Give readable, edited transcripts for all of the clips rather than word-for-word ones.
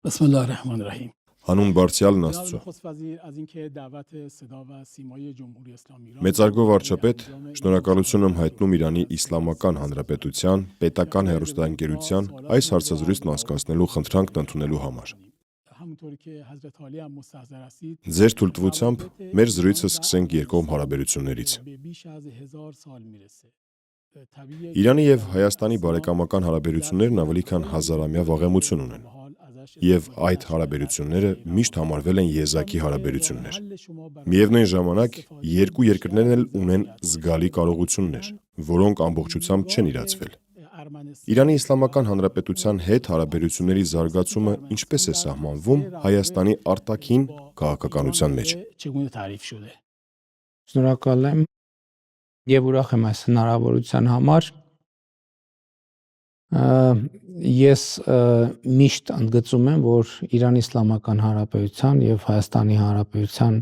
Bismillah ar-Rahman ar-Rahim. Հանուն Բարձրյալն Աստծո։ Մեծարգո վարչապետ, շնորհակալություն եմ հայտնում Իրանի Իսլամական Հանրապետության պետական հեռուստաընկերության այս հարցազրույցն անցկացնելու խնդրանքն ընդունելու համար։ Ձեր թույլտվությամբ մեր զրույցը սկսենք երկկողմ հարաբերություններից։ Իրանի եւ Հայաստանի բարեկամական հարաբերություններն ավելի քան 1000-ամյա վաղեմություն ունեն։ Եվ այդ հարաբերությունները միշտ համարվել են եզակի հարաբերություններ։ Միևնույն ժամանակ, երկու երկրներն էլ ունեն զգալի կարողություններ, որոնք ամբողջությամբ չեն իրացվել։ Իրանի Իսլամական Հանրապետության հետ հարաբերությունների զարգացումը ինչպես է սահմանվում Հայաստանի արտաքին քաղաքականության մեջ։ Շնորհակալ եմ եւ ուրախ եմ այս հնարավորության համար։ Ես միշտ ընդգծում եմ, որ Իրանի Իսլամական Հանրապետության եւ Հայաստանի Հանրապետության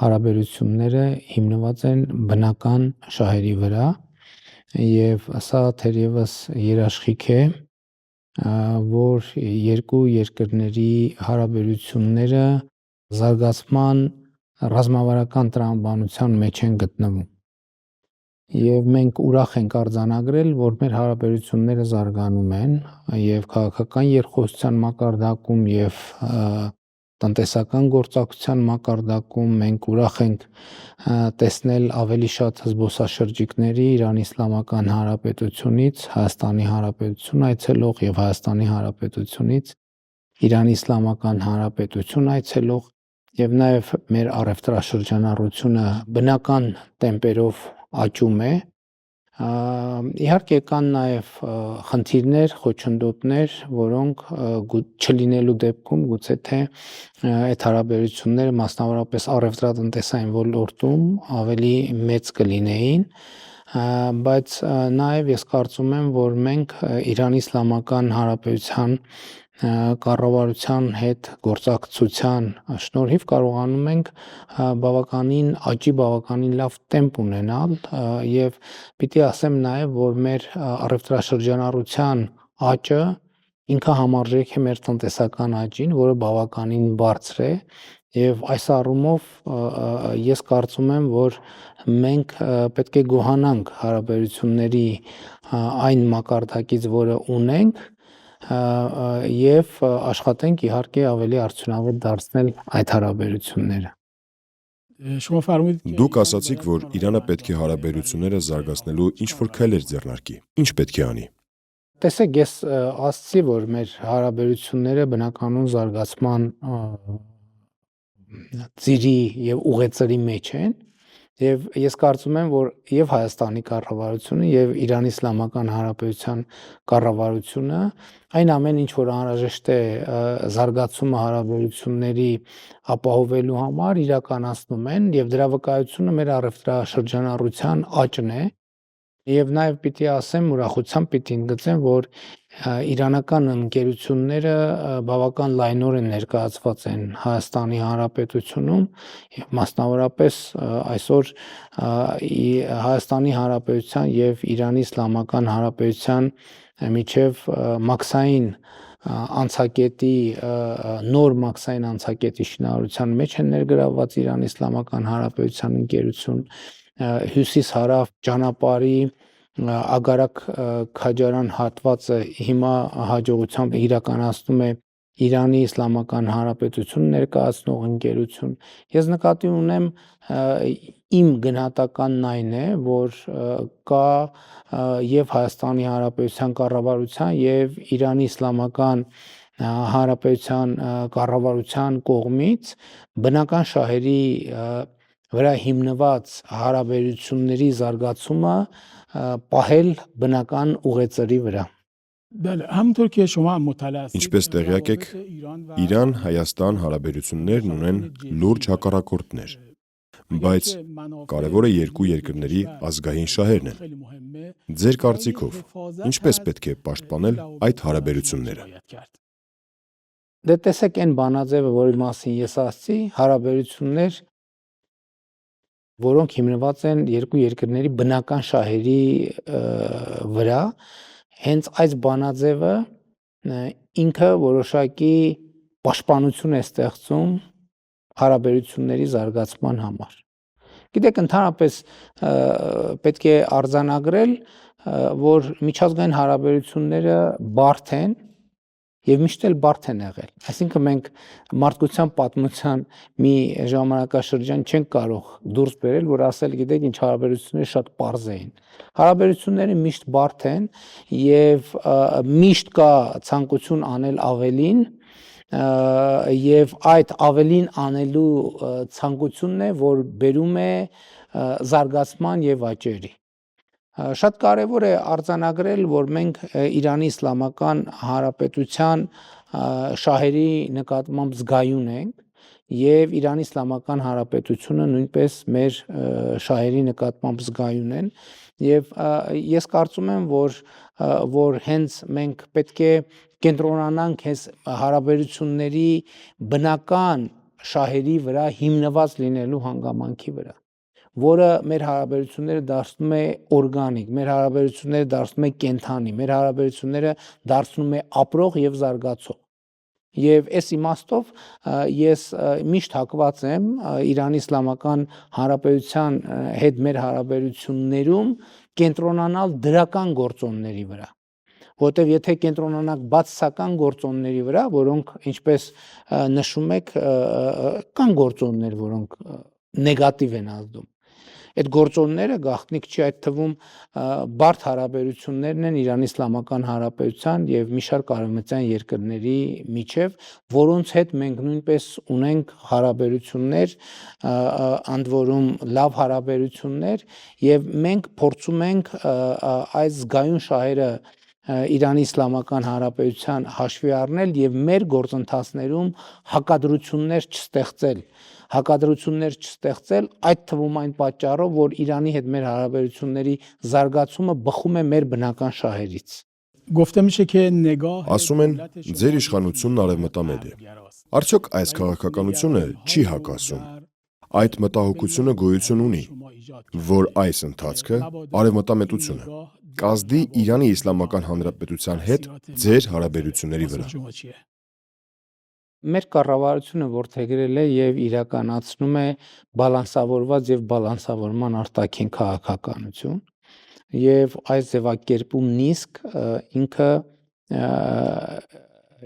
հարաբերությունները հիմնված են բնական շահերի վրա եւ սա թերևս երաշխիք է, որ երկու երկրների հարաբերությունները զարգացման ռազմավարական տրամաբանության մեջ են գտնվում։ Եվ մենք ուրախ ենք արձանագրել, որ մեր հարաբերությունները զարգանում են եւ քաղաքական երկխոսության մակարդակում եւ տնտեսական գործակցության մակարդակում մենք ուրախ ենք տեսնել ավելի շատ զբոսաշրջիկների Իրանի Իսլամական Հանրապետությունից Հայաստանի Հանրապետություն այցելող եւ Հայաստանի Հանրապետությունից Իրանի Իսլամական Հանրապետություն այցելող եւ նաեւ մեր առևտրաշրջանառությունը բնական տեմպերով աճում է։ Իհարկե կան նաև խնդիրներ, խոչընդոտներ, որոնք չլինելու դեպքում գուցե թե այդ հարաբերությունները մասնավորապես առևտրատնտեսային ոլորտում ավելի մեծ կլինեին, բայց նաև ես կարծում եմ, որ մենք Իրանի Իսլամական Հանրապետության կառավարության հետ գործակցության շնորհիվ կարողանում ենք բավականին լավ տեմպ ունենալ եւ պիտի ասեմ նաեւ, որ մեր առևտրաշրջանառության աճը ինքը համարժեք է մեր տնտեսական աճին, որը բավականին բարձր է եւ այս առումով ես կարծում եմ, որ մենք պետք է գոհանանք հարաբերությունների այն մակարդակից, որը ունենք եւ աշխատենք իհարկե ավելի արդյունավետ դարձնել այդ հարաբերությունները։ Դուք ասացիք, որ Իրանը պետք է հարաբերությունները զարգացնելու ինչ-որ քայլեր ձեռնարկի։ Ինչ պետք է անի։ Տեսեք, ես ասացի, որ մեր հարաբերությունները բնականon զարգացման ծիրի եւ ուղեծրի մեջ են եւ ես կարծում եմ, որ եւ Հայաստանի կառավարությունը եւ Իրանի Իսլամական Հանրապետության կառավարությունը այն ամեն ինչ, որ անհրաժեշտ է զարգացումը հարաբերությունների ապահովելու համար իրականացնում են եւ դրա վկայությունը մեր առևտրաշրջանառության աճն է եւ նաեւ պիտի ասեմ ուրախությամբ պիտի ընդգծեմ, որ իրանական ընկերությունները բավական լայնորեն ներկայացված են Հայաստանի Հանրապետությունում եւ մասնավորապես այսօր Հայաստանի Հանրապետության եւ Իրանի Իսլամական Հանրապետության միջև մաքսային անցակետի նոր մաքսային անցակետի շինարարության մեջ են ներգրավված Իրանի Իսլամական Հանրապետության ընկերություն հյուսիս-հարավ ճանապարհի Ագարակ Քաջարան հատվածը հիմա հաջողությամբ իրականացնում է Իրանի Իսլամական Հանրապետություն ներկայացնող ընկերություն։ Ես նկատի ունեմ իմ գնահատականն այն է, որ կա եւ Հայաստանի Հանրապետության կառավարության եւ Իրանի Իսլամական Հանրապետության կառավարության կողմից բնական շահերի վրա հիմնված հարաբերությունների զարգացումը պահել բնական ուղեծրի վրա։ Ինչպես տեղյակ եք, Իրան-Հայաստան հարաբերություններն ունեն լուրջ հակառակորդներ, բայց կարևորը երկու երկրների ազգային շահերն են։ Ձեր կարծիքով, ինչպես պետք է պաշտպանել այդ հարաբերությունները։ Դե տեսեք այն բանաձևը, որի մասին ես ասացի, հարաբերություններ, որոնք հիմնված են երկու երկրների բնական շահերի վրա, հենց այս բանաձևը ինքը որոշակի պաշտպանություն է ստեղծում հարաբերությունների զարգացման համար։ Գիտեք, ընդհանրապես պետք է արձանագրել, որ միջազգային հարաբերությունները բարդ են եւ միշտ էլ բարդ են եղել։ Այսինքն մենք մարդկության պատմության մի ժամանակաշրջան չենք կարող դուրս բերել, որ ասել, գիտեք, ինչ հարաբերությունները շատ պարզ էին։ Հարաբերությունները միշտ բարդ են եւ միշտ կա ցանկություն անել ավելին, եւ այդ ավելին անելու ցանկությունն է, որ բերում է զարգացման եւ աճերի։ Շատ կարևոր է արձանագրել, որ մենք Իրանի Իսլամական Հանրապետության շահերի նկատմամբ զգայուն ենք եւ Իրանի Իսլամական Հանրապետությունը նույնպես մեր շահերի նկատմամբ զգայուն են եւ ես կարծում եմ, որ հենց մենք պետք է կենտրոնանանք հենց հարաբերությունների բնական շահերի վրա հիմնված լինելու հանգամանքի վրա, որը մեր հարաբերությունները դարձնում է օրգանիկ, մեր հարաբերությունները դարձնում է կենդանի, մեր հարաբերությունները դարձնում է ապրող եւ զարգացող։ Եվ այս իմաստով ես միշտ հակված եմ Իրանի Իսլամական Հանրապետության հետ մեր հարաբերություններում կենտրոնանալ դրական գործոնների վրա, որտեղ եթե կենտրոնանանք բացասական գործոնների վրա, որոնք ինչպես նշում եք, կան գործոններ, որոնք նեգատիվ են ազդում։ Այդ գործոնները գաղտնիք չի, այդ թվում բարդ հարաբերություններն են Իրանի Իսլամական Հանրապետության եւ մի շարք արևմտյան երկրների միջև, որոնց հետ մենք նույնպես ունենք հարաբերություններ, ընդ որում լավ հարաբերություններ, եւ մենք փորձում ենք այս զգայուն շահերը Իրանի Իսլամական Հանրապետության հաշվի առնել եւ մեր գործընթացներում հակադրություններ չստեղծել, այդ թվում այն պատճառով, որ Իրանի հետ մեր հարաբերությունների զարգացումը բխում է մեր բնական շահերից։ Ասում են, ձեր իշխանությունն արևմտամետ է։ Արդյոք այս քաղաքականությունը չի հակասում։ Այդ մտահոգությունը գոյություն ունի, որ այս ընթացքը արևմտամետությունը կազդի Իրանի Իսլամական Հանրապետության հետ ձեր հարաբերությունների վրա։ Մեր կառավարությունը որդեգրել է եւ իրականացնում է բալանսավորված եւ բալանսավորման արտաքին քաղաքականություն, եւ այս ձևակերպումն իսկ ինքը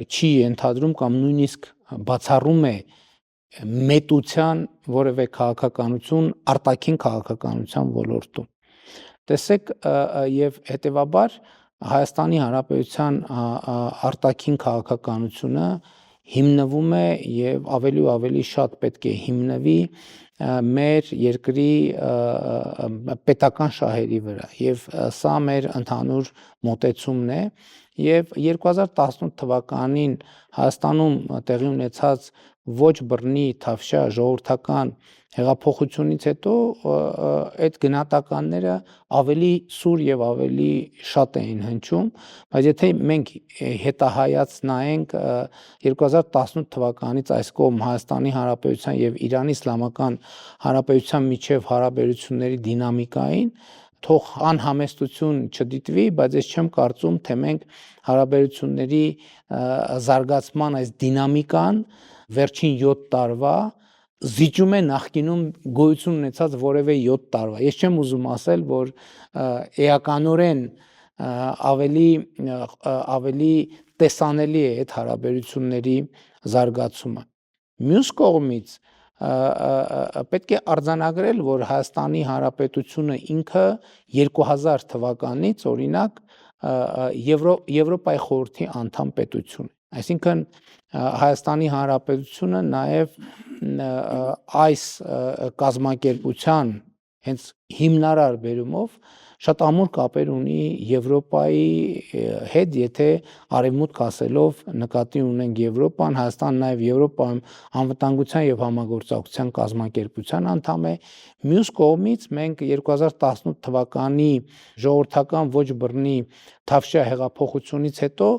չի ենթադրում կամ նույնիսկ բացառում է մետության որևէ քաղաքականություն արտաքին քաղաքականության ոլորտում։ Տեսեք, եւ հետեւաբար Հայաստանի Հանրապետության արտաքին քաղաքականությունը հիմնվում է եւ ավելի ու ավելի շատ պետք է հիմնվի մեր երկրի պետական շահերի վրա եւ սա մեր ընդհանուր մոտեցումն է եւ 2018 թվականին Հայաստանում տեղի ունեցած ոչ բռնի թավշյա ժողովրդական հեղափոխությունից հետո այդ գնահատականները ավելի սուր եւ ավելի շատ էին հնչում, բայց եթե մենք հետահայաց նայենք 2018 թվականից այս կողմ Հայաստանի Հանրապետության եւ Իրանի Իսլամական Հանրապետության միջև հարաբերությունների դինամիկային, թող անհամեստություն չդիտվի, բայց ես չեմ կարծում, թե մենք հարաբերությունների զարգացման այս դինամիկան վերջին 7 տարվա զիջում է նախկինում գոյություն ունեցած որևէ 7 տարվա։ Ես չեմ ուզում ասել, որ էականորեն ավելի տեսանելի է այդ հարաբերությունների զարգացումը։ Մյուս կողմից պետք է արձանագրել, որ Հայաստանի Հանրապետությունը ինքը 2000 թվականից օրինակ Եվրոպայի խորհրդի անդամ պետություն է։ Այսինքն Հայաստանի Հանրապետությունը նաև այս կազմակերպության հենց հիմնարար բերումով շատ ամուր կապեր ունի Եվրոպայի հետ, եթե արևմուտք ասելով նկատի ունենք Եվրոպան, Հայաստանը նաև Եվրոպայում անվտանգության եւ համագործակցության կազմակերպության անդամ է։ Մյուս կողմից մենք 2018 թվականի ժողովրդական ոչ բռնի թավշյա հեղափոխությունից հետո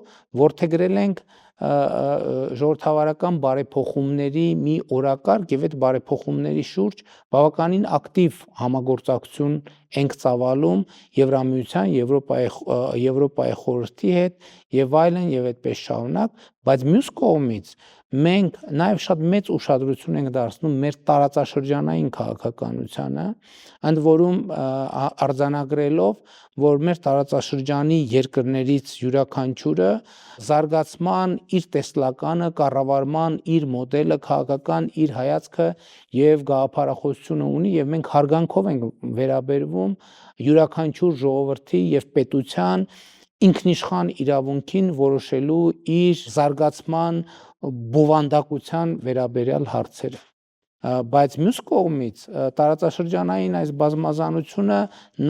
որդեգրել ենք ժողովրդավարական բարեփոխումների մի օրակարգ եւ այդ բարեփոխումների շուրջ բավականին ակտիվ համագործակցություն ենք ծավալում Եվրամիության, Եվրոպայի խորհրդի հետ եւ այլն եւ այդպես շարունակ, բայց մյուս կողմից մենք նաեւ շատ մեծ ուշադրություն ենք դարձնում մեր տարածաշրջանային քաղաքականությանը, ընդ որում արձանագրելով, որ մեր տարածաշրջանի երկրներից յուրաքանչյուրը զարգացման իր տեսլականը, կառավարման իր մոդելը, քաղաքական իր հայացքը եւ գաղափարախոսությունը ունի եւ մենք հարգանքով ենք վերաբերվում յուրաքանչյուր ժողովրդի եւ պետության ինքնիշխան իրավունքին որոշելու իր զարգացման բովանդակության վերաբերյալ հարցերը, բայց մյուս կողմից տարածաշրջանային այս բազմազանությունը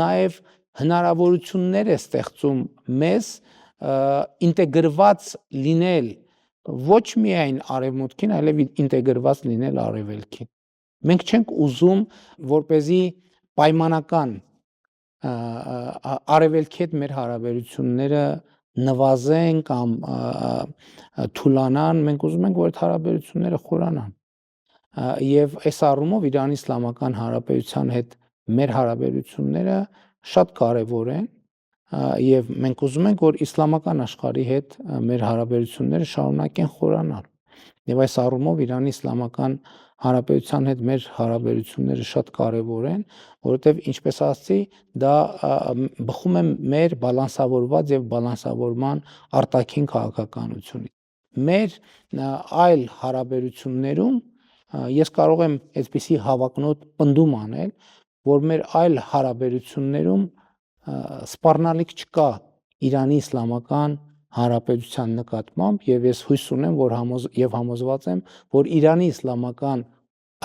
նաեւ հնարավորություններ է ստեղծում մեզ ինտեգրված լինել ոչ միայն արևմուտքին, այլև ինտեգրված լինել արևելքին։ Մենք չենք ուզում, որպեսզի պայմանական արևելքի հետ մեր հարաբերությունները նվազեն կամ թուլանան, մենք ուզում ենք, որ այդ հարաբերությունները խորանան։ Եվ այս առումով Իրանի Իսլամական Հանրապետության հետ մեր հարաբերությունները շատ կարևոր են եւ մենք ուզում ենք, որ իսլամական աշխարհի հետ մեր հարաբերությունները շարունակեն խորանալ։ Եվ այս առումով Իրանի Իսլամական Հանրապետության հետ մեր հարաբերությունները շատ կարևոր են, որովհետեւ ինչպես ասացի, դա բխում է մեր բալանսավորված եւ բալանսավորման արտաքին քաղաքականությունից։ Մեր այլ հարաբերություններում ես կարող եմ այսպիսի հավակնոտ պնդում անել, որ մեր այլ հարաբերություններում սպառնալիք չկա Իրանի Իսլամական Հանրապետության նկատմամբ եւ ես հույս ունեմ, որ համոզված եմ, որ Իրանի Իսլամական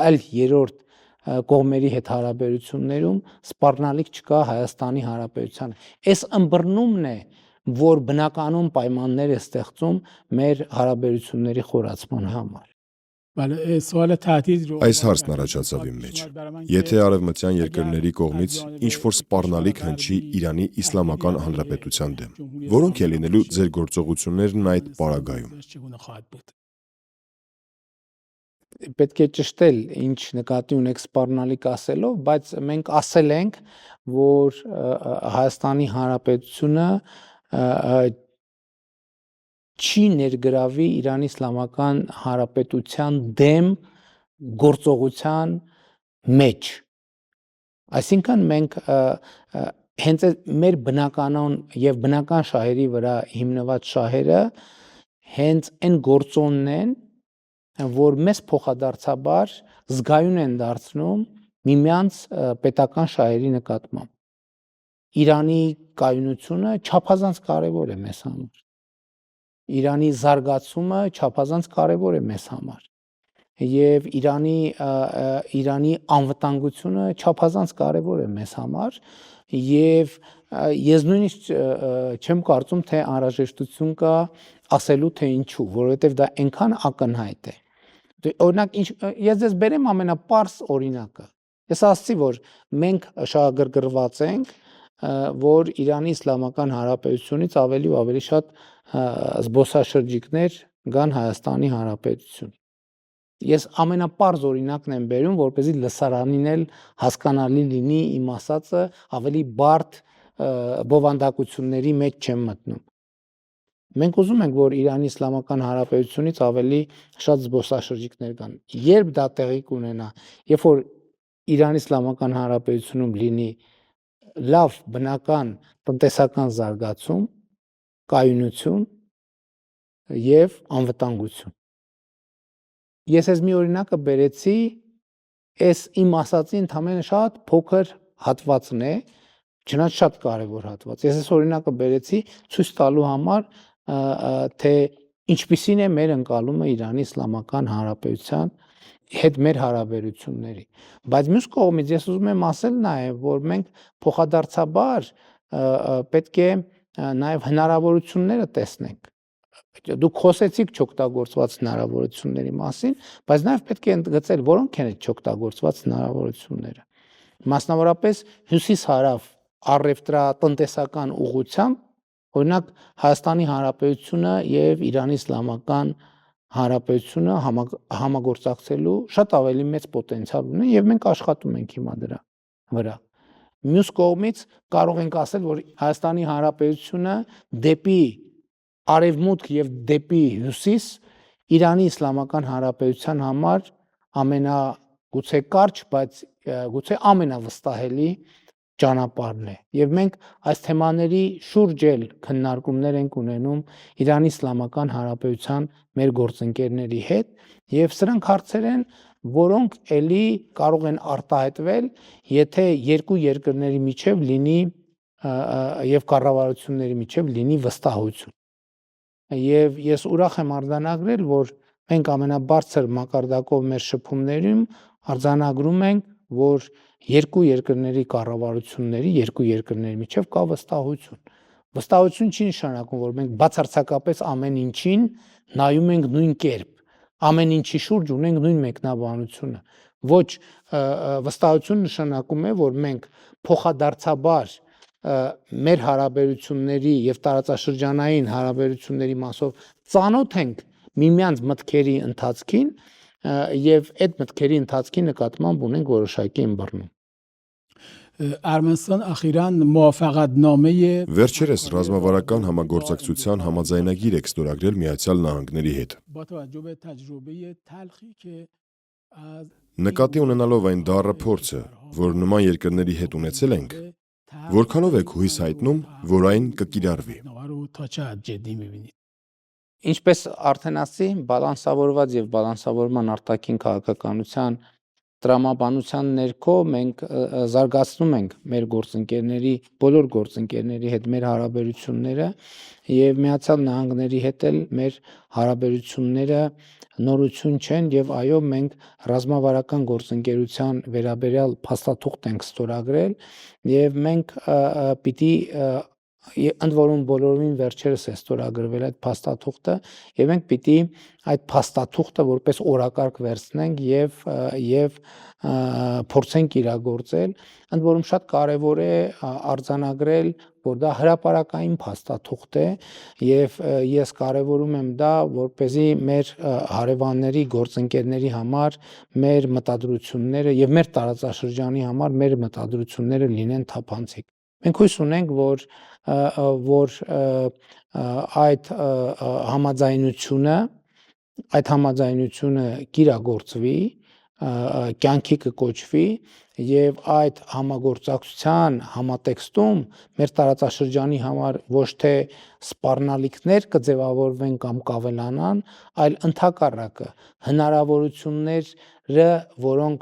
այլ երրորդ կողմերի հետ հարաբերություններում սպառնալիք չկա Հայաստանի Հանրապետության։ Այս ըմբռնումն է, որ բնականում պայմաններ է ստեղծում մեր հարաբերությունների խորացման համար։ Այս հարցն առաջացավ իմ մեջ։ Եթե արևմտյան երկրների կողմից ինչ-որ սպառնալիք հնչի Իրանի Իսլամական Հանրապետության դեմ, որոնք են լինելու ձեր գործողություններն այդ պարագայում։ Պետք է ճշտել, ինչ նկատի ունեք սպառնալիք ասելով, բայց մենք ասել ենք, որ Հայաստանի Հանրապետությունը չի ներգրավի Իրանի Իսլամական Հանրապետության դեմ գործողության մեջ։ Այսինքն մենք հենց մեր բնականon եւ բնական շահերի վրա հիմնված շահերը հենց այն գործոնն են, որ մեզ փոխադարձաբար զգայուն են դարձնում միմյանց պետական շահերի նկատմամբ։ Իրանի կայունությունը չափազանց կարևոր է մեզ համար։ Իրանի զարգացումը չափազանց կարևոր է մեզ համար։ Եվ Իրանի անվտանգությունը չափազանց կարևոր է մեզ համար եւ ես նույնիսկ չեմ կարծում, թե անհրաժեշտություն կա ասելու, թե ինչու, որովհետեւ դա այնքան ակնհայտ է։ Օրինակ, ես ձեզ բերեմ ամենապարզ օրինակը։ Ես ասացի, որ մենք շահագրգռված ենք, որ Իրանի Իսլամական Հանրապետությունից ավելի ու ավելի շատ զբոսաշրջիկներ գան Հայաստանի Հանրապետություն։ Ես ամենապարզ օրինակն եմ բերում, որպեսզի լսարանին էլ հասկանալի լինի իմ ասածը, ավելի բարդ բովանդակությունների մեջ չեմ մտնում։ Մենք ուզում ենք, որ Իրանի Իսլամական Հանրապետությունից ավելի շատ զբոսաշրջիկներ գան։ Երբ դա տեղի կունենա, երբ որ Իրանի Իսլամական Հանրապետությունում լինի լավ բնական տնտեսական զարգացում, կայունություն եւ անվտանգություն։ Ես այս մի օրինակը բերեցի, այս իմ ասածի ընդհանրապես շատ փոքր հատվածն է, չնայած շատ կարևոր հատված։ Ես այս օրինակը բերեցի ցույց տալու համար, թե ինչպիսին է մեր ընկալումը Իրանի Իսլամական Հանրապետության հետ մեր հարաբերությունների։ Բայց մյուս կողմից ես ուզում եմ ասել նաև, որ մենք փոխադարձաբար պետք է նաև հնարավորությունները տեսնենք։ Դուք խոսեցիք չօգտագործված հնարավորությունների մասին, բայց նաև պետք է ընդգծել, որոնք են այդ չօգտագործված հնարավորությունները։ Մասնավորապես հյուսիս-հարավ առևտրատնտեսական ուղղությամբ, օրինակ Հայաստանի Հանրապետությունը եւ Իրանի Իսլամական Հանրապետությունը համագործակցելու շատ ավելի մեծ պոտենցիալ ունեն եւ մենք աշխատում ենք հիմա դրա վրա։ Մյուս կողմից կարող ենք ասել, որ Հայաստանի Հանրապետությունը դեպի արևմուտք եւ դեպի հյուսիս Իրանի Իսլամական Հանրապետության համար գուցե կարճ, բայց գուցե ամենավստահելի ճանապարհն է։ Եվ մենք այս թեմաների շուրջ էլ քննարկումներ ենք ունենում Իրանի Իսլամական Հանրապետության մեր գործընկերների հետ, եւ սրանք հարցեր են, որոնք ելի կարող են արտահայտվել, եթե երկու երկրների միջև լինի եւ կառավարությունների միջև լինի վստահություն։ Եվ ես ուրախ եմ արձանագրել, որ մենք ամենաբարձր մակարդակով մեր շփումներում արձանագրում ենք, որ երկու երկրների կառավարությունների, երկու երկրների միջև կա վստահություն։ Վստահություն չի նշանակում, որ մենք բացարձակապես ամեն ինչին նայում ենք նույն կերպ, ամեն ինչի շուրջ ունենք նույն մեկնաբանությունը։ Ոչ, վստահություն նշանակում է, որ մենք փոխադարձաբար մեր հարաբերությունների եւ տարածաշրջանային հարաբերությունների մասով ծանոթ ենք միմյանց մտքերի ընթացքին եւ այդ մտքերի ընթացքի նկատմամբ ունենք որոշակի ըմբռնում։ ارمنستان اخیراً موافقتنامه Վերջերս ռազմավարական համագործակցության համաձայնագիր է ստորագրել Միացյալ Նահանգների հետ։ با توجه به تجربه تلخی که از Նկատի ունենալով այն դառը փորձը, որ նման երկրների հետ ունեցել ենք, որքանով եք հույս հայտնում, որ այն կկիրառվի։ رو تا چه حد جدی می‌بینید؟ Ինչպես արդեն ասի, բալանսավորված եւ բալանսավորման արտաքին քաղաքականության տրամաբանության ներքո մենք զարգացնում ենք մեր գործընկերների, բոլոր գործընկերների հետ մեր հարաբերությունները եւ Միացյալ Նահանգների հետ էլ մեր հարաբերությունները նորություն չեն եւ այո մենք ռազմավարական գործընկերության վերաբերյալ փաստաթուղթ ենք ստորագրել եւ մենք պիտի ընդ որում բոլորին վերջերս է ստորագրվել այդ փաստաթուղթը եւ մենք պիտի այդ փաստաթուղթը որպես օրակարգ վերցնենք եւ փորձենք իրագործել, ընդ որում շատ կարեւոր է արձանագրել, որ դա հրապարակային փաստաթուղթ է եւ ես կարեւորում եմ դա, որպեսզի մեր հարևանների, գործընկերների համար մեր մտադրությունները եւ մեր տարածաշրջանի համար մեր մտադրությունները լինեն թափանցիկ։ Մենք հույս ունենք, որ այդ համաձայնությունը կիրագործվի, կյանքի կկոչվի եւ այդ համագործակցության համատեքստում մեր տարածաշրջանի համար ոչ թե սպառնալիքներ կձևավորվեն կամ կավելանան, այլ ընդհակառակը հնարավորությունները, որոնք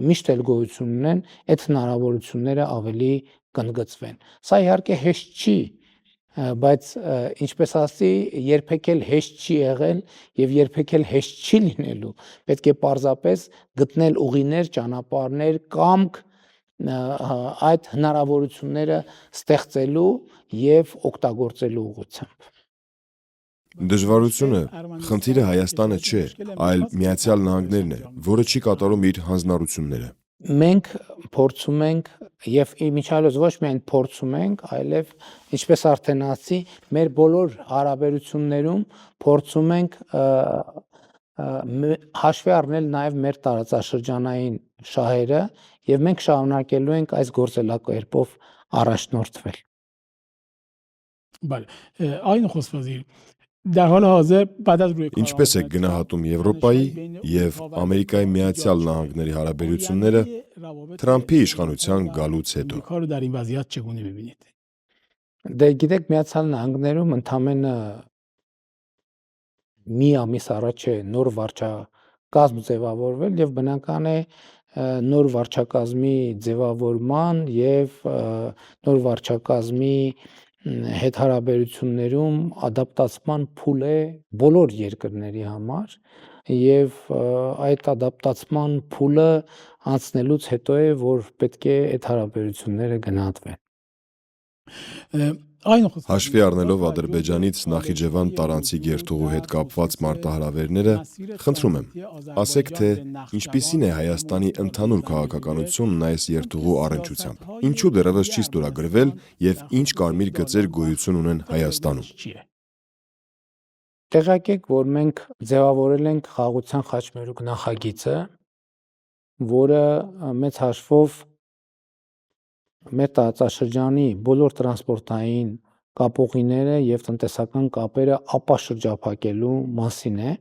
միշտ էլ գոյություն ունեն, այդ հնարավորությունները ավելի կընդգծվեն։ Սա իհարկե հեշտ չի, բայց ինչպես ասի, երբեք էլ հեշտ չի եղել եւ երբեք էլ հեշտ չի լինելու։ Պետք է պարզապես գտնել ուղիներ, ճանապարհներ, կամք այդ հնարավորությունները ստեղծելու եւ օգտագործելու ուղղությամբ։ Դժվարությունը, խնդիրը Հայաստանը չէ, այլ Միացյալ Նահանգներն է, որը չի կատարում իր հանձնառությունները։ Մենք փորձում ենք եւ իմիջիայլոց ոչ միայն փորձում ենք, այլև ինչպես արդեն ասի, մեր բոլոր հարաբերություններում փորձում ենք հաշվի առնել նաեւ մեր տարածաշրջանային շահերը եւ մենք շարունակելու ենք այս գործելակերպով առաջնորդվել։ بله آقای نخست وزیر در حال حاضر بعد از روی Ինչպես է գնահատում Եվրոպայի եւ Ամերիկայի Միացյալ Նահանգների հարաբերությունները Թրամփի իշխանության գալուց հետո։ کار رو در این وضعیت چگونه می‌بینید؟ Դե գիտեք, Միացյալ Նահանգներում ընդամենը մի ամիս առաջ է նոր վարչակազմ ձևավորվել եւ բնական է նոր վարչակազմի ձևավորման եւ նոր վարչակազմի հետ հարաբերություններում ադապտացման փուլ է բոլոր երկրների համար եւ այդ ադապտացման փուլը անցնելուց հետո է որ պետք է այդ հարաբերությունները գնահատվեն։ آقای نخست وزیر Հաշվի առնելով Ադրբեջանից Նախիջևան տարանցի գերթուղու հետ կապված մարտահրավերները, խնդրում եմ, ասեք թե ինչպիսին է Հայաստանի ընդհանուր քաղաքականությունն այս երթուղու առնչությամբ։ Ինչու դեռևս չի ստորագրվել եւ ինչ կարմիր գծեր գոյություն ունեն Հայաստանում։ چیه؟ Տեղյակ եք, որ մենք ձևավորել ենք խաղաղության խաչմերուկ նախագիծը, որը մեծ հաշվով մեր տարածաշրջանի բոլոր տրանսպորտային կապողիները եւ տնտեսական կապերը ապաշրջափակելու մասին է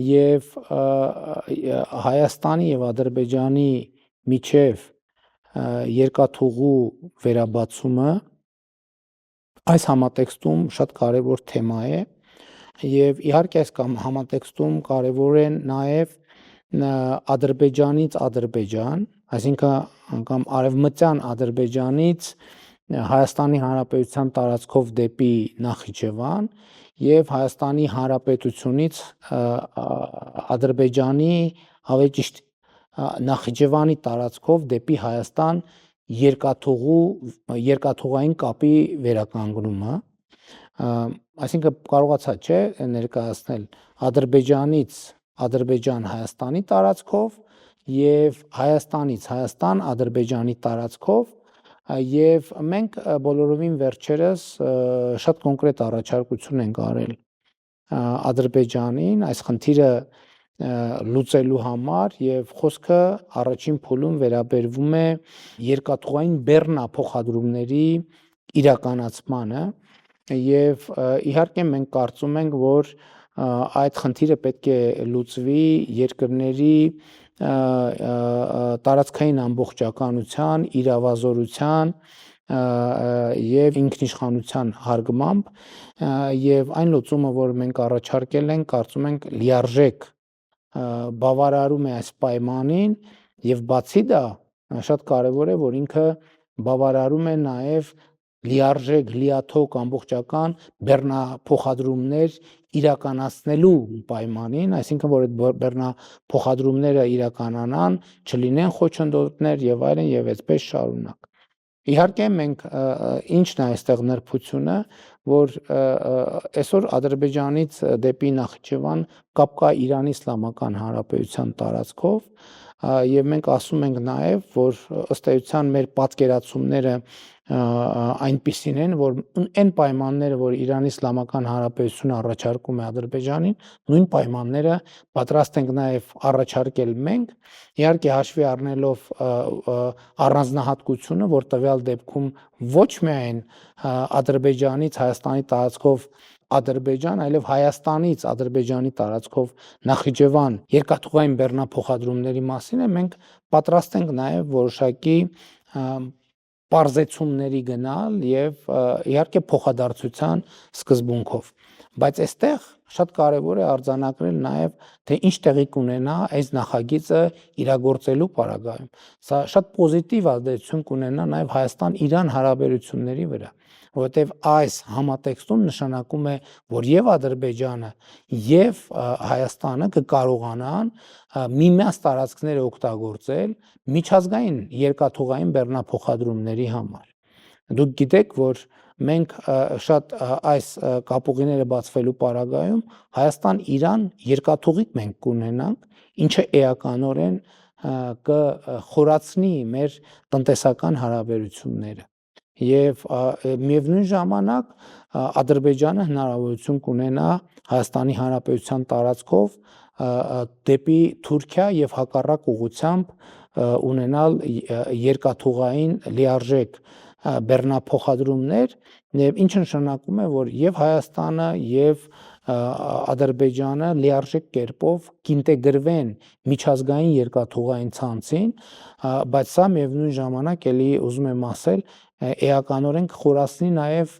եւ Հայաստանի եւ Ադրբեջանի միջև երկաթուղու վերաբացումը այս համատեքստում շատ կարևոր թեմա է եւ իհարկե այս համատեքստում կարևոր են նաեւ Ադրբեջանից Ադրբեջան, այսինքն կամ արևմտյան Ադրբեջանից Հայաստանի Հանրապետության տարածքով դեպի Նախիջևան եւ Հայաստանի Հանրապետությունից Ադրբեջանի, ավելի ճիշտ Նախիջևանի տարածքով դեպի Հայաստան երկաթուղային կապի վերականգնումը, այսինքն կարողացա չէ ներկայացնել Ադրբեջանից Ադրբեջան Հայաստանի տարածքով եւ Հայաստանից Հայաստան Ադրբեջանի տարածքով եւ մենք բոլորովին վերջերս շատ կոնկրետ առաջարկություն ենք արել Ադրբեջանին այս խնդիրը լուծելու համար եւ խոսքը առաջին փուլում վերաբերվում է երկաթուղային բեռնափոխադրումների իրականացմանը եւ իհարկե մենք կարծում ենք, որ այդ խնդիրը պետք է լուծվի երկրների տարածքային ամբողջականության, իրավազորության եւ ինքնիշխանության հարգմամբ եւ այն լուծումը, որ մենք առաջարկել ենք, կարծում ենք լիարժեք բավարարում է այս պայմանին եւ բացի դա շատ կարեւոր է, որ ինքը բավարարում է նաեւ լիարժեք, լիաթոք ամբողջական բեռնափոխադրումներ իրականացնելու պայմանին, այսինքն որ այդ բեռնափոխադրումները իրականանան, չլինեն խոչընդոտներ եւ այլն եւ այդպես շարունակ։ Իհարկե մենք ինչն է այստեղ նրբությունը, որ այսօր Ադրբեջանից դեպի Նախիջևան կապ կա Իրանի Իսլամական Հանրապետության տարածքով եւ մենք ասում ենք նաեւ, որ ըստ էության մեր պատկերացումները այնպիսին են, որ այն պայմանները, որ Իրանի Իսլամական Հանրապետությունը առաջարկում է Ադրբեջանին, նույն պայմանները պատրաստ ենք նաև առաջարկել մենք, իհարկե հաշվի առնելով առանձնահատկությունը, որ տվյալ դեպքում ոչ միայն Ադրբեջանից Հայաստանի տարածքով Ադրբեջան, այլև Հայաստանից Ադրբեջանի տարածքով Նախիջևան երկաթուղային բեռնափոխադրումների մասին է, մենք պատրաստ ենք նաև որոշակի պարզեցումների գնալ եւ իհարկե փոխադարձության սկզբունքով, բայց այստեղ շատ կարեւոր է արձանագրել նաեւ թե ինչ տեղի կունենա այս նախագիծը իրագործելու պարագայում։ Սա շատ պոզիտիվ ազդեցություն կունենա նաեւ Հայաստան-Իրան հարաբերությունների վրա, որովհետեւ այս համատեքստում նշանակում է, որ եւ Ադրբեջանը եւ Հայաստանը կկարողանան միմյանց տարածքները օգտագործել միջազգային երկաթուղային բեռնափոխադրումների համար։ Դուք գիտեք, որ մենք շատ այս կապուղիները բացվելու պարագայում Հայաստան-Իրան երկաթուղիկ մենք կունենանք, ինչը էականորեն կխորացնի մեր տնտեսական հարաբերությունները եւ միևնույն ժամանակ Ադրբեջանը հնարավորություն կունենա Հայաստանի Հանրապետության տարածքով դեպի Թուրքիա եւ հակառակ ուղղությամբ ունենալ երկաթուղային լիարժեք բեռնափոխադրումներ, եւ ինչը նշանակում է, որ եւ Հայաստանը եւ Ադրբեջանը լիարժեք կերպով կինտեգրվեն միջազգային երկաթուղային ցանցին, բայց սա միևնույն ժամանակ էլի ուզում եմ ասել, էականորեն կխորացնի նաեւ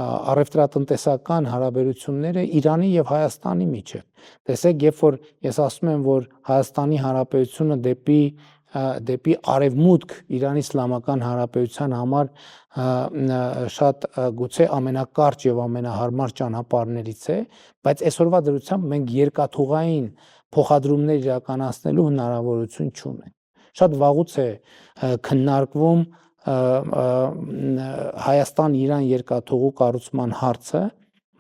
առևտրատնտեսական հարաբերությունները Իրանի եւ Հայաստանի միջեւ։ Տեսեք, երբ որ ես ասում եմ, որ Հայաստանի Հանրապետությունը դեպի արևմուտք Իրանի Իսլամական Հանրապետության համար շատ գուցե ամենակարճ եւ ամենահարմար ճանապարհներից է, բայց այսօրվա դրությամբ մենք երկաթուղային փոխադրումներ իրականացնելու հնարավորություն չունենք։ Շատ վաղուց է քննարկվում Հայաստան-Իրան երկաթուղու կառուցման հարցը,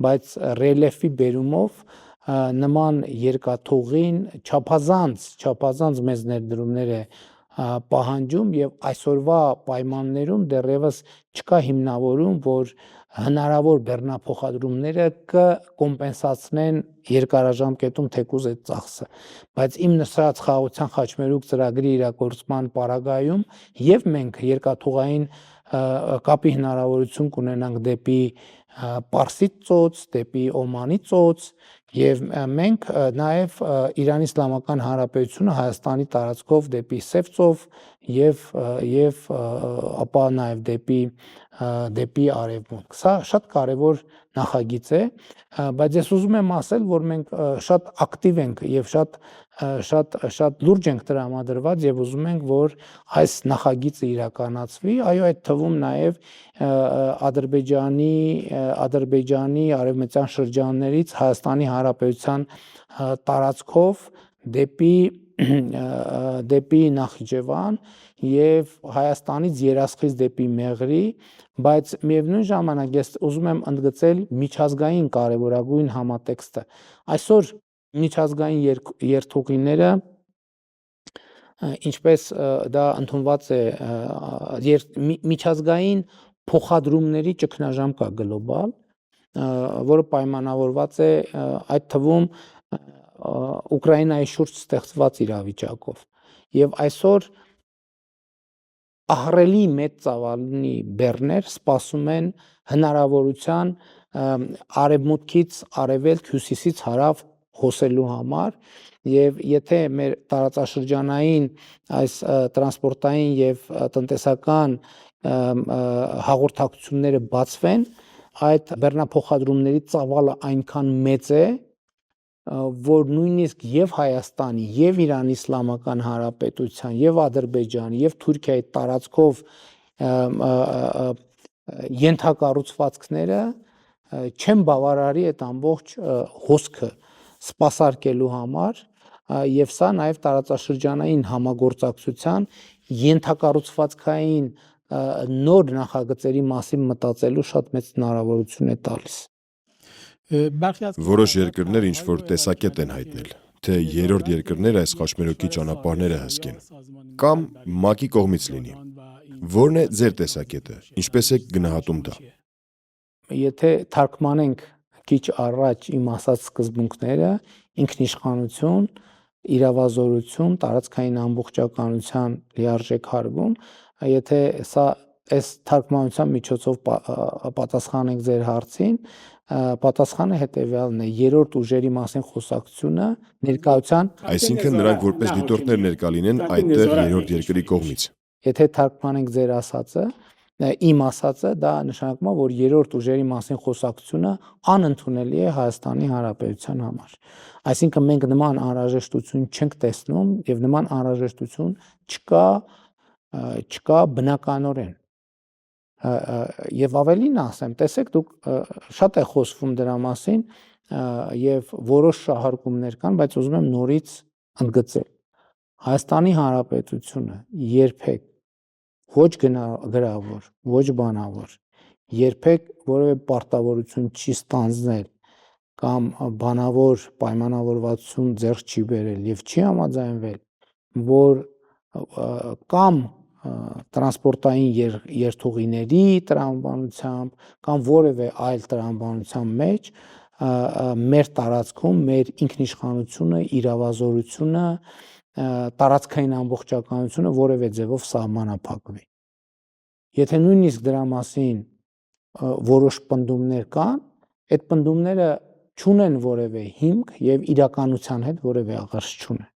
բայց ռելիեֆի բերումով նման երկաթուղին չափազանց մեծ ներդրումներ է պահանջում եւ այսօրվա պայմաններում դեռևս չկա հիմնավորում, որ հնարավոր բեռնափոխադրումները կկոմպենսացնեն երկարաժամկետում թեկուզ այդ ծախսը, բայց իմ նշած խաղաղության խաչմերուկ ծրագրի իրագործման պարագայում եւ մենք երկաթուղային կապի հնարավորություն կունենանք դեպի Պարսից ծոց, դեպի Օմանի ծոց եւ մենք նաեւ Իրանի Իսլամական Հանրապետությունը Հայաստանի տարածքով դեպի Սև ծով եւ ապա նաեւ դեպի արևմուտք։ Սա շատ կարևոր նախագիծ է, բայց ես ուզում եմ ասել, որ մենք շատ ակտիվ ենք եւ շատ լուրջ ենք տրամադրված եւ ուզում ենք, որ այս նախագիծը իրականացվի, այո, այդ թվում նաեւ Ադրբեջանի արևմտյան շրջաններից Հայաստանի Հանրապետության տարածքով դեպի Նախիջևան եւ Հայաստանից երասխից դեպի Մեղրի, բայց միևնույն ժամանակ ես ուզում եմ ընդգծել միջազգային կարևորագույն համատեքստը։ Այսօր միջազգային երթուղիները, ինչպես դա ընդունված է միջազգային փոխադրումների ճգնաժամ կա գլոբալ, որը պայմանավորված է այդ թվում Ուկրաինայի շուրջ ստեղծված իրավիճակով եւ այսօր ահռելի մեծ ծավալի բեռներ սպասում են հնարավորության արևմուտքից արևելք, հյուսիսից հարավ հոսելու համար եւ եթե մեր տարածաշրջանային այս տրանսպորտային եւ տնտեսական հաղորդակցությունները բացվեն, այդ բեռնափոխադրումների ծավալը այնքան մեծ է, որ նույնիսկ եւ Հայաստանի, եւ Իրանի Իսլամական Հանրապետության, եւ Ադրբեջանի, եւ Թուրքիայի տարածքով ենթակառուցվածքները չեն բավարարի այդ ամբողջ հոսքը սպասարկելու համար եւ սա նաեւ տարածաշրջանային համագործակցության ենթակառուցվածքային նոր նախագծերի մասին մտածելու շատ մեծ հնարավորություն է տալիս։ Որոշ երկրներ ինչ որ տեսակետ են հայտնել, թե երրորդ երկրներ այս խաչմերուկի ճանապարհները հսկեն, կամ ՄԱԿ-ի կողմից լինի։ Որն է ձեր տեսակետը, ինչպես եք գնահատում դա։ Եթե թարգմանենք քիչ առաջ իմ ասած սկզբունքները, ինքնիշխանություն, իրավազորություն, տարածքային ամբողջականության լիարժեք հարգում, եթե սա այս թարգմանության միջոցով պատասխանենք ձեր հարցին, պատասխանը հետևյալն է. երրորդ ուժերի մասին խոսակցությունը ներկայության, Այսինքն նրանք որպես դիտորդներ ներկա լինեն այդտեղ երրորդ երկրի կողմից։ Եթե թարգմանենք ձեր ասածը, իմ ասածը, դա նշանակում է, որ երրորդ ուժերի մասին խոսակցությունը անընդունելի է Հայաստանի Հանրապետության համար։ Այսինքն մենք նման անհրաժեշտություն չենք տեսնում եւ նման անհրաժեշտություն չկա բնականորեն։ Եվ ավելին ասեմ, տեսեք, դուք շատ է խոսվում դրա մասին եւ որոշ շահարկումներ կան, բայց ուզում եմ նորից ընդգծել։ Հայաստանի Հանրապետությունը երբեք ոչ գրավոր, ոչ բանավոր, երբեք որևէ պարտավորություն չի ստանձնել կամ բանավոր պայմանավորվածություն ձեռք չի բերել եւ չի համաձայնվել, որ կամ տրանսպորտային երթուղիների տրամաբանությամբ կամ որևէ այլ տրամաբանության մեջ մեր տարածքում մեր ինքնիշխանությունը, իրավազորությունը, տարածքային ամբողջականությունը որևէ ձևով սահմանափակվի։ Եթե նույնիսկ դրա մասին որոշ պնդումներ կան, այդ պնդումները չունեն որևէ հիմք եւ իրականության հետ որևէ աղերս չունեն։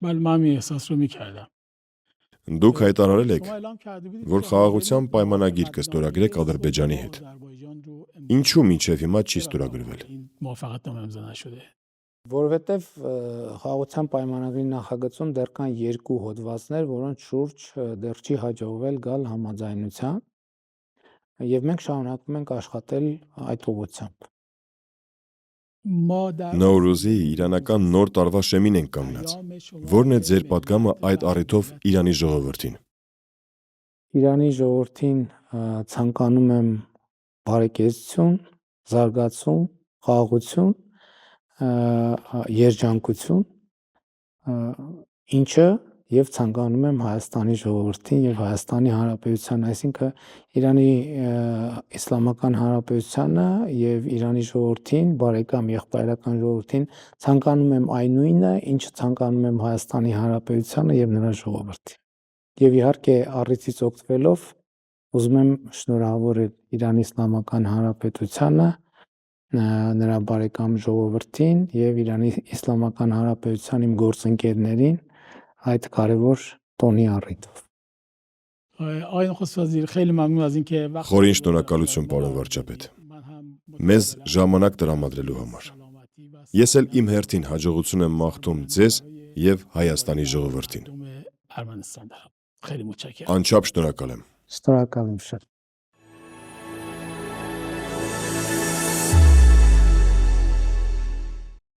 بله من احساس رو می‌کردم. Դուք հայտարարել եք, որ խաղաղության պայմանագիր կստորագրեք Ադրբեջանի հետ։ Ինչու մինչև հիմա չի ստորագրվել։ موافقتنامه امضا نشده. Որովհետև խաղաղության պայմանագրի նախագծում դեռ կան երկու հոդվածներ, որոնց շուրջ դեռ չի հաջողվել գալ համաձայնության, եւ մենք շարունակում ենք աշխատել այդ ուղղությամբ։ Նոռուզի իրանական նոր տարվա շեմին ենք կանգնած։ Որն է ձեր պատգամը այդ առիթով Իրանի ժողովրդին։ Իրանի ժողովրդին ցանկանում եմ բարեկեցություն, զարգացում, խաղաղություն, երջանկություն, ինչը եւ ցանկանում եմ Հայաստանի ժողովրդին եւ Հայաստանի Հանրապետության, այսինքն Իրանի Իսլամական Հանրապետությանը եւ Իրանի ժողովրդին, բարեկամ եղբայրական ժողովրդին ցանկանում եմ այն նույնը, ինչը ցանկանում եմ Հայաստանի Հանրապետությանը եւ նրա ժողովրդին։ Եվ իհարկե առիթից օգտվելով ուզում եմ շնորհավորել Իրանի Իսլամական Հանրապետությանը, նրա բարեկամ ժողովրդին եւ Իրանի Իսլամական Հանրապետության իմ գործընկերներին այդ կարևոր տոնի առիթով։ آقای نخست وزیر خیلی ممنون از اینکه وقت Խորին շնորհակալություն, պարոն վարչապետ, մեզ ժամանակ տրամադրելու համար։ Ես էլ իմ հերթին հաջողություն եմ մաղթում ձեզ եւ Հայաստանի ժողովրդին։ ارمنستان دارم خیلی متشکرم Անչափ շնորհակալ եմ։ Շնորհակալ եմ շատ։